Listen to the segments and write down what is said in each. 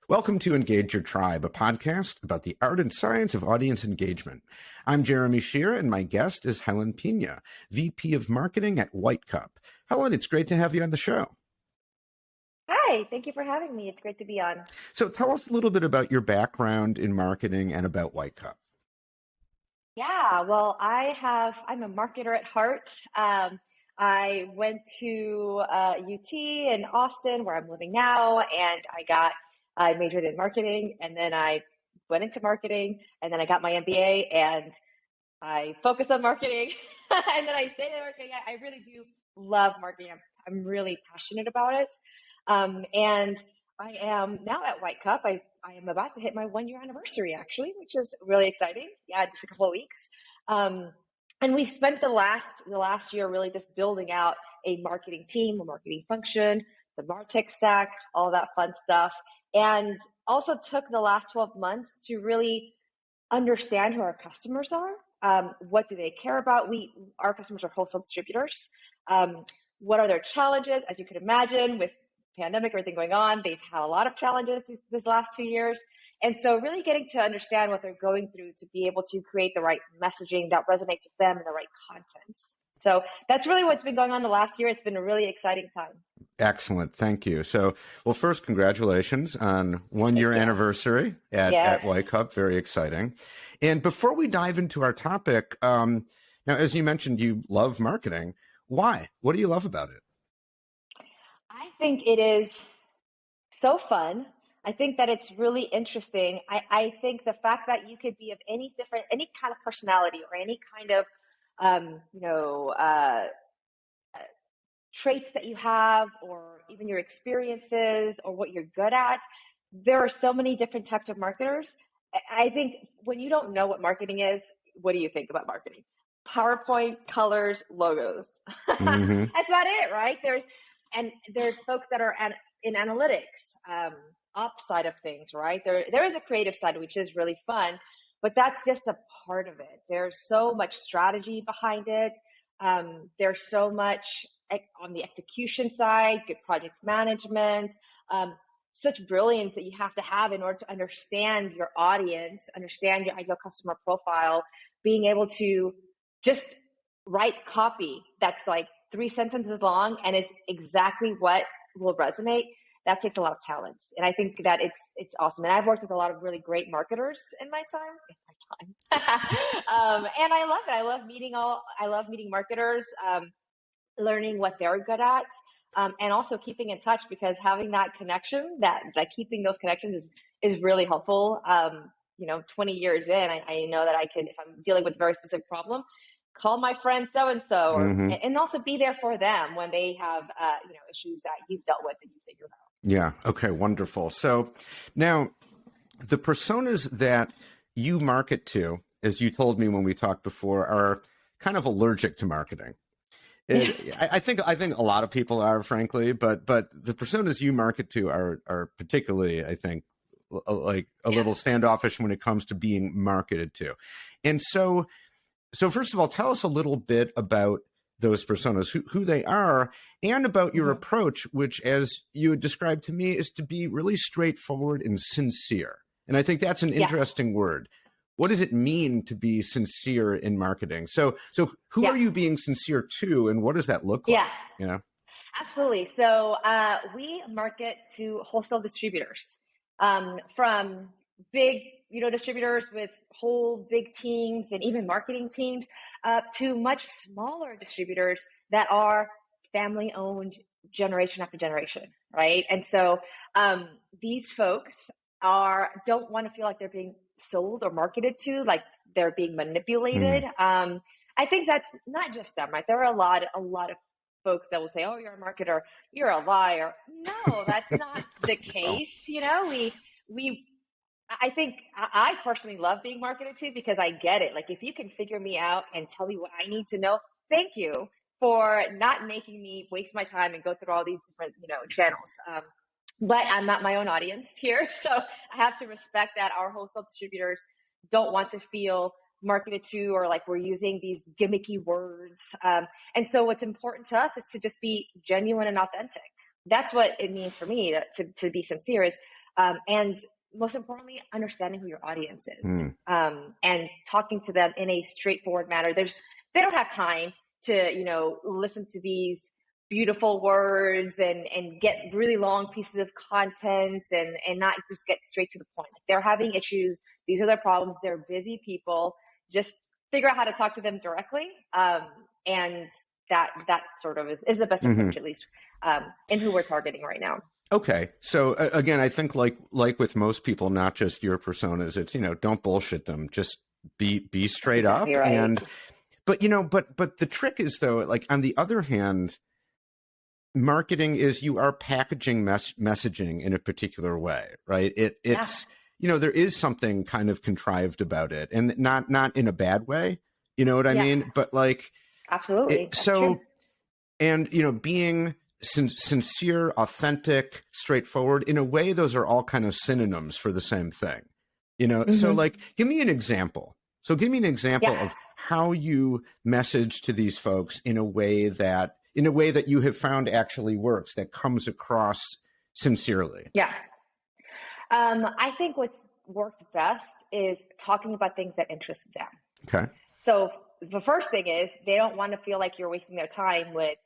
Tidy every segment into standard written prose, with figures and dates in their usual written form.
Welcome to Engage Your Tribe, a podcast about the art and science of audience engagement. I'm Jeremy Shear, and my guest is Helen Piña, VP of Marketing at White Cup. Helen, it's great to have you on the show. Hi, thank you for having me. It's great to be on. So tell us a little bit about your background in marketing and about White Cup. Yeah, well, I'm a marketer at heart. I went to UT in Austin, where I'm living now, and I majored in marketing, and then I went into marketing, and then I got my MBA, and I focused on marketing, and then I stayed in marketing. I really do love marketing. I'm really passionate about it. And I am now at White Cup. I am about to hit my 1-year anniversary, actually, which is really exciting. Yeah, just a couple of weeks. And we've spent the last year really just building out a marketing team, a marketing function, the MarTech stack, all that fun stuff. And also took the last 12 months to really understand who our customers are. What do they care about? Our customers are wholesale distributors. What are their challenges? As you could imagine, with pandemic, everything going on, they've had a lot of challenges this last 2 years. And so really getting to understand what they're going through to be able to create the right messaging that resonates with them and the right content. So that's really what's been going on the last year. It's been a really exciting time. Excellent. Thank you. So, well, first, congratulations on 1-year anniversary at White Cup. Very exciting. And before we dive into our topic, now, as you mentioned, you love marketing. Why? What do you love about it? I think it is so fun. I think that it's really interesting. I think the fact that you could be of any kind of personality or any kind of, traits that you have, or even your experiences or what you're good at. There are so many different types of marketers. I think when you don't know what marketing is, what do you think about marketing? PowerPoint, colors, logos. Mm-hmm. That's about it, right? There's folks that are in analytics, ops side of things, right? There is a creative side, which is really fun, but that's just a part of it. There's so much strategy behind it. There's so much on the execution side, good project management, such brilliance that you have to have in order to understand your audience, understand your ideal customer profile, being able to just write copy that's like 3 sentences long and it's exactly what will resonate. That takes a lot of talent. And I think that it's awesome. And I've worked with a lot of really great marketers in my time. And I love it. I love meeting marketers, learning what they're good at, and also keeping in touch, because having that connection, that keeping those connections is really helpful. 20 years in, I know that I can, if I'm dealing with a very specific problem, call my friend so-and-so, Mm-hmm. and also be there for them when they have, issues that you've dealt with and you figure out. Yeah. Okay. Wonderful. So now the personas that you market to, as you told me when we talked before, are kind of allergic to marketing. I think a lot of people are, frankly, but the personas you market to are particularly, I think, like a little standoffish when it comes to being marketed to. And so first of all, tell us a little bit about those personas, who they are, and about your approach, which, as you had described to me, is to be really straightforward and sincere. And I think that's an interesting word. What does it mean to be sincere in marketing? So who are you being sincere to, and what does that look like? Yeah, absolutely. So we market to wholesale distributors, from big, distributors with whole big teams and even marketing teams, to much smaller distributors that are family owned generation after generation, right? And so these folks don't want to feel like they're being sold or marketed to, like they're being manipulated. I think that's not just them, right? There are a lot of folks that will say, "Oh, you're a marketer, you're a liar." No, that's not the case. I think I personally love being marketed to, because I get it. Like, if you can figure me out and tell me what I need to know, thank you for not making me waste my time and go through all these different, channels. But I'm not my own audience here. So I have to respect that our wholesale distributors don't want to feel marketed to, or like we're using these gimmicky words. And so what's important to us is to just be genuine and authentic. That's what it means for me to be sincere, is And most importantly, understanding who your audience is, Mm. and talking to them in a straightforward manner. They don't have time to, listen to these beautiful words and get really long pieces of content and not just get straight to the point. Like, they're having issues. These are their problems. They're busy people. Just figure out how to talk to them directly. And that sort of is the best approach, at least, in who we're targeting right now. Okay. So again, I think like with most people, not just your personas, it's, don't bullshit them. Just be straight Exactly up. right. And, but the trick is, though, like, on the other hand, marketing is, you are packaging messaging in a particular way, right? It's, there is something kind of contrived about it, and not in a bad way. You know what I mean? But like, absolutely. That's true. And, being sincere, authentic, straightforward, in a way, those are all kind of synonyms for the same thing, So like, give me an example. So give me an example of how you message to these folks in a way that you have found actually works, that comes across sincerely. Yeah. I think what's worked best is talking about things that interest them. Okay. So the first thing is, they don't want to feel like you're wasting their time with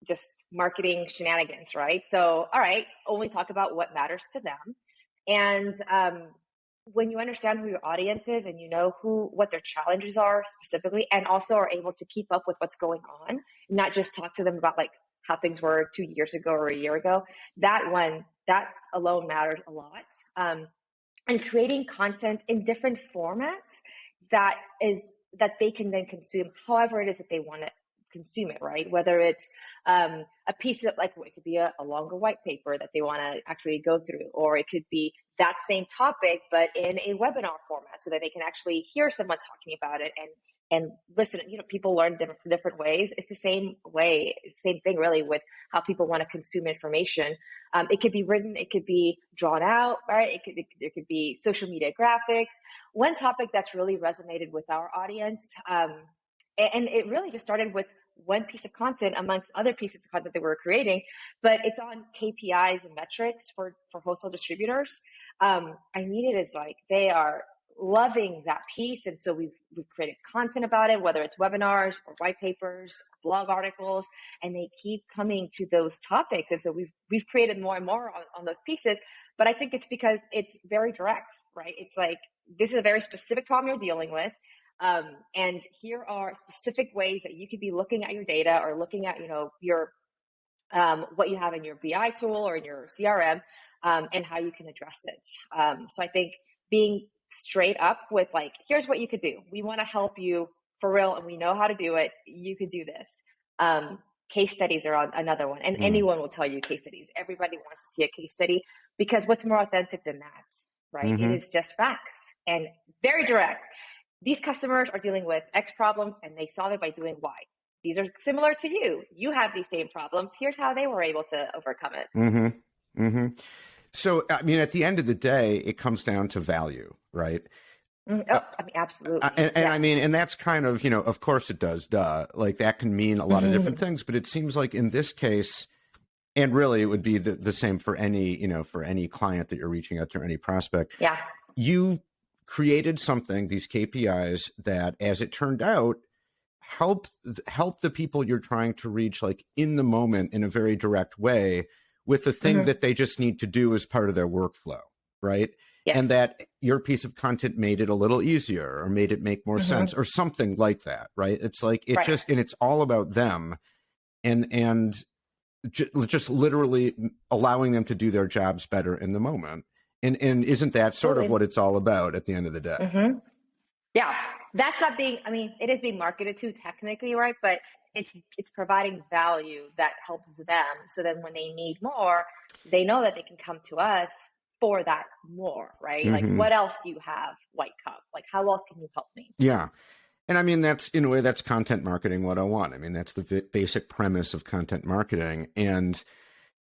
just marketing shenanigans, right? So, all right, only talk about what matters to them. And when you understand who your audience is, and what their challenges are specifically, and also are able to keep up with what's going on, not just talk to them about like how things were 2 years ago or a year ago, that alone matters a lot. And creating content in different formats that they can then consume however it is that they want to consume it, right? Whether it's a piece of, like, it could be a longer white paper that they want to actually go through, or it could be that same topic but in a webinar format, so that they can actually hear someone talking about it and listen. People learn different ways. It's the same thing really with how people want to consume information. It could be written, it could be drawn out, right? There could be social media graphics. One topic that's really resonated with our audience, and it really just started with one piece of content amongst other pieces of content that we were creating, but it's on KPIs and metrics for wholesale distributors. I mean, it is like, they are loving that piece. And so we've created content about it, whether it's webinars or white papers, blog articles, and they keep coming to those topics. And so we've created more and more on those pieces. But I think it's because it's very direct, right? It's like, this is a very specific problem you're dealing with. And here are specific ways that you could be looking at your data, or looking at, your what you have in your BI tool or in your CRM, and how you can address it. So I think being straight up with, like, here's what you could do. We want to help you for real, and we know how to do it. You could do this. Case studies are another one, and anyone will tell you case studies. Everybody wants to see a case study, because what's more authentic than that, right? It is just facts and very direct. These customers are dealing with X problems, and they solve it by doing Y. These are similar to you. You have these same problems. Here's how they were able to overcome it. So, I mean, at the end of the day, it comes down to value, right? I mean, absolutely. And I mean, and that's kind of, of course it does, like, that can mean a lot of different things, but it seems like in this case, and really it would be the same for any, for any client that you're reaching out to, or any prospect. Yeah. You created something, these KPIs, that, as it turned out, help the people you're trying to reach, like, in the moment, in a very direct way, with the thing that they just need to do as part of their workflow, right? Yes. And that your piece of content made it a little easier, or made it make more sense, or something like that, right? It's like, it just, and it's all about them, and just literally allowing them to do their jobs better in the moment. And isn't that sort of what it's all about at the end of the day? Yeah, that's not being, I mean, it is being marketed to technically, right? But it's providing value that helps them. So then when they need more, they know that they can come to us for that more, right? Like, what else do you have, White Cup? Like, how else can you help me? Yeah. And I mean, that's, in a way, that's content marketing 101. I mean, that's the basic premise of content marketing.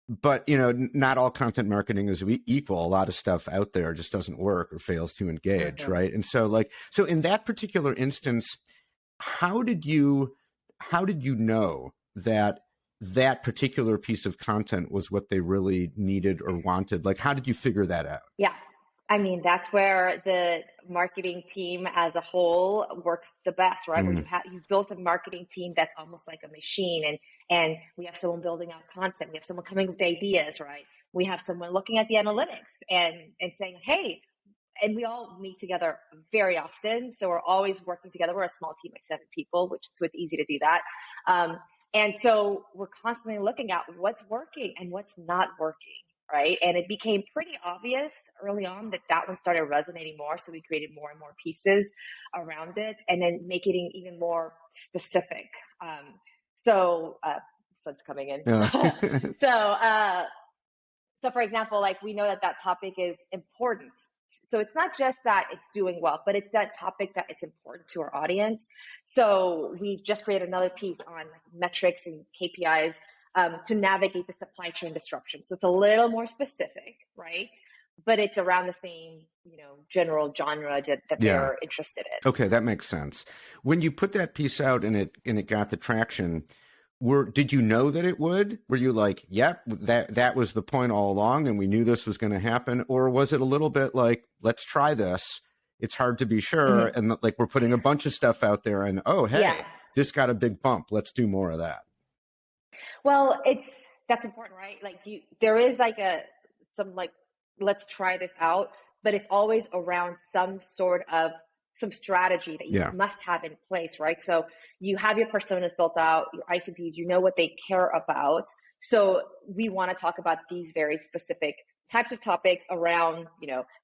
But, not all content marketing is equal. A lot of stuff out there just doesn't work, or fails to engage, right? And so, so in that particular instance, how did you know that that particular piece of content was what they really needed or wanted? Like, how did you figure that out? Yeah. I mean, that's where the marketing team as a whole works the best, right? Where you've built a marketing team that's almost like a machine, and we have someone building out content, we have someone coming with ideas, right? We have someone looking at the analytics and saying, hey, and we all meet together very often. So we're always working together. We're a small team, like 7 people, so it's easy to do that. And so we're constantly looking at what's working and what's not working, right? And it became pretty obvious early on that one started resonating more. So we created more and more pieces around it, and then making it even more specific. Sun's coming in. So for example, like we know that topic is important. So it's not just that it's doing well, but it's that topic that it's important to our audience. So we've just created another piece on metrics and KPIs to navigate the supply chain disruption. So it's a little more specific, right? But it's around the same, general genre that they're interested in. Okay, that makes sense. When you put that piece out and it got the traction, did you know that it would? Were you like, yep, that was the point all along and we knew this was going to happen? Or was it a little bit like, let's try this. It's hard to be sure. Mm-hmm. And like, we're putting a bunch of stuff out there and, oh, hey, this got a big bump. Let's do more of that. Well, that's important, right? Like there is let's try this out, but it's always around some strategy that you must have in place, right? So you have your personas built out, your ICPs, you know what they care about. So we want to talk about these very specific types of topics around,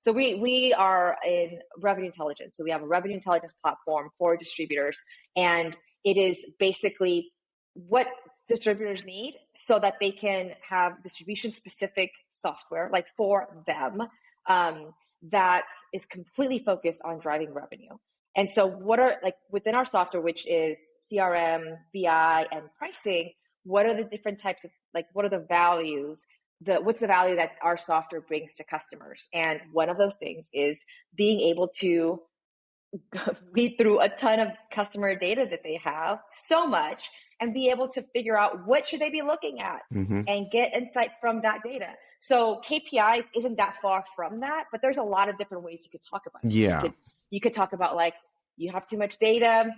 so we are in revenue intelligence. So we have a revenue intelligence platform for distributors, and it is basically what distributors need so that they can have distribution specific software, like for them, that is completely focused on driving revenue. And so within our software, which is CRM, BI, and pricing, what are the different types of, what are the values, what's the value that our software brings to customers? And one of those things is being able to read through a ton of customer data that they have, so much, and be able to figure out what should they be looking at and get insight from that data. So KPIs isn't that far from that, but there's a lot of different ways you could talk about it. Yeah. You could talk about you have too much data.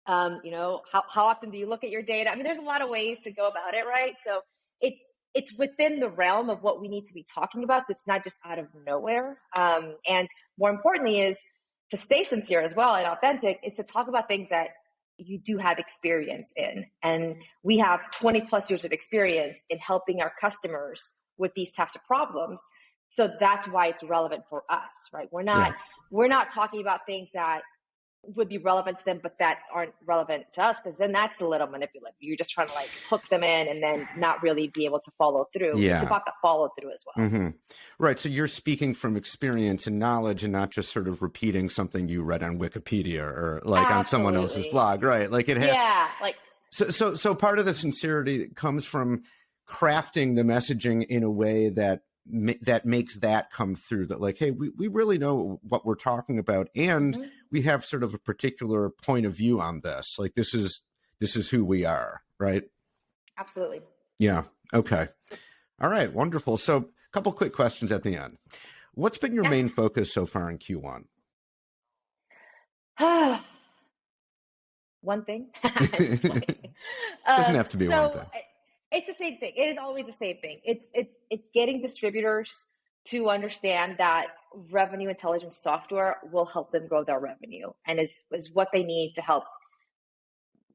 How often do you look at your data? I mean, there's a lot of ways to go about it, right? So it's within the realm of what we need to be talking about. So it's not just out of nowhere. And more importantly is to stay sincere as well and authentic, is to talk about things that you do have experience in. And we have 20 plus years of experience in helping our customers with these types of problems. So that's why it's relevant for us, right? We're not talking about things that would be relevant to them, but that aren't relevant to us, because then that's a little manipulative. You're just trying to hook them in and then not really be able to follow through. Yeah. It's about the follow through as well. Mm-hmm. Right. So you're speaking from experience and knowledge and not just sort of repeating something you read on Wikipedia or on someone else's blog, right? Like it has. Yeah. So part of the sincerity comes from crafting the messaging in a way that makes that come through, that hey, we really know what we're talking about, and we have sort of a particular point of view on this. This is who we are, right? Absolutely. Yeah. Okay. All right. Wonderful. So a couple quick questions at the end. What's been your main focus so far in Q1? One thing. Doesn't have to be one thing. It's the same thing. It is always the same thing. It's getting distributors to understand that revenue intelligence software will help them grow their revenue, and is what they need to help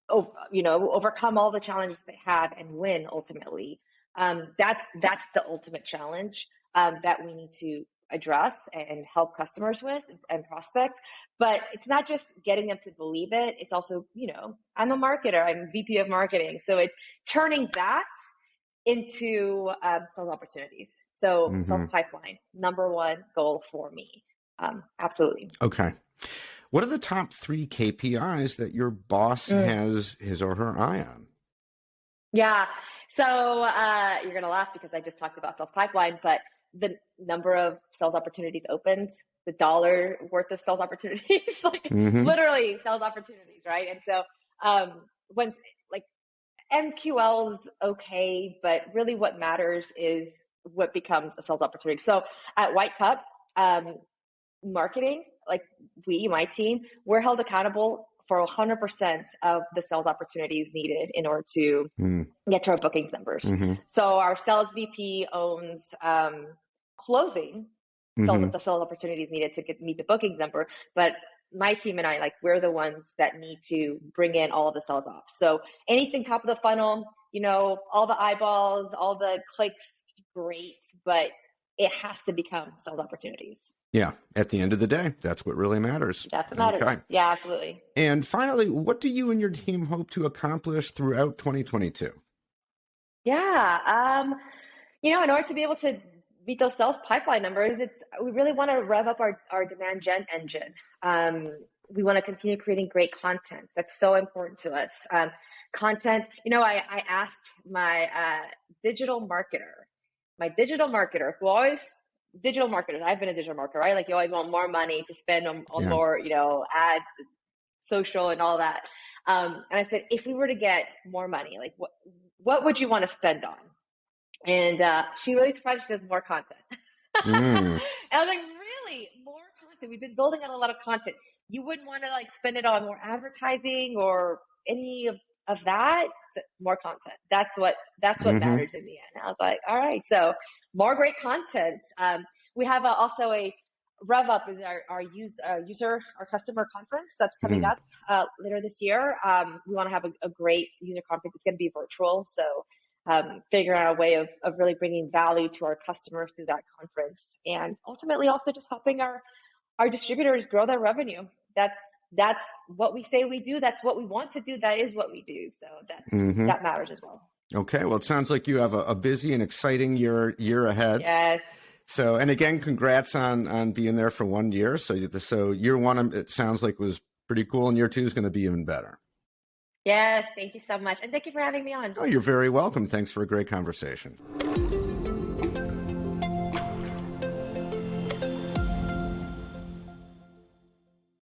overcome all the challenges they have and win ultimately. That's the ultimate challenge that we need to address and help customers with and prospects. But it's not just getting them to believe it. It's also, I'm a marketer, I'm VP of marketing. So it's turning that into sales opportunities. So sales pipeline, number one goal for me. Absolutely. Okay. What are the top 3 KPIs that your boss has his or her eye on? Yeah. So you're going to laugh because I just talked about sales pipeline, but the number of sales opportunities opened, the dollar worth of sales opportunities, literally sales opportunities, right? And so when MQL's okay, but really what matters is what becomes a sales opportunity. So at White Cup, marketing, like my team, we're held accountable for 100% of the sales opportunities needed in order to get to our bookings numbers. Mm-hmm. So our sales VP owns closing the sales opportunities needed to meet the bookings number, but my team and I, like, we're the ones that need to bring in all of the sales ops. So anything top of the funnel, all the eyeballs, all the clicks, great, but it has to become sales opportunities. Yeah. At the end of the day, that's what really matters. That's what matters. Okay. Yeah, absolutely. And finally, what do you and your team hope to accomplish throughout 2022? Yeah. In order to be able to meet those sales pipeline numbers, we really want to rev up our demand gen engine. We want to continue creating great content. That's so important to us. Content, I asked my digital marketer who always, digital marketers, I've been a digital marketer, right? Like, you always want more money to spend on more, ads, social and all that. And I said, if we were to get more money, like what would you want to spend on? And she really surprised. She says, more content. And I was like, really? More content? We've been building out a lot of content. You wouldn't want to like spend it on more advertising or any of that? So, more content. That's what matters in the end. I was like, all right, so more great content. We have also a Rev Up is our customer conference that's coming up later this year. We want to have a great user conference. It's going to be virtual, so figuring out a way of really bringing value to our customers through that conference, and ultimately also just helping our distributors grow their revenue. That's what we say we do. That's what we want to do. That is what we do. So that matters as well. Okay. Well, it sounds like you have a busy and exciting year ahead. Yes. So, and again, congrats on being there for 1 year. So year one, it sounds like was pretty cool, and year two is going to be even better. Yes. Thank you so much. And thank you for having me on. Oh, you're very welcome. Thanks for a great conversation.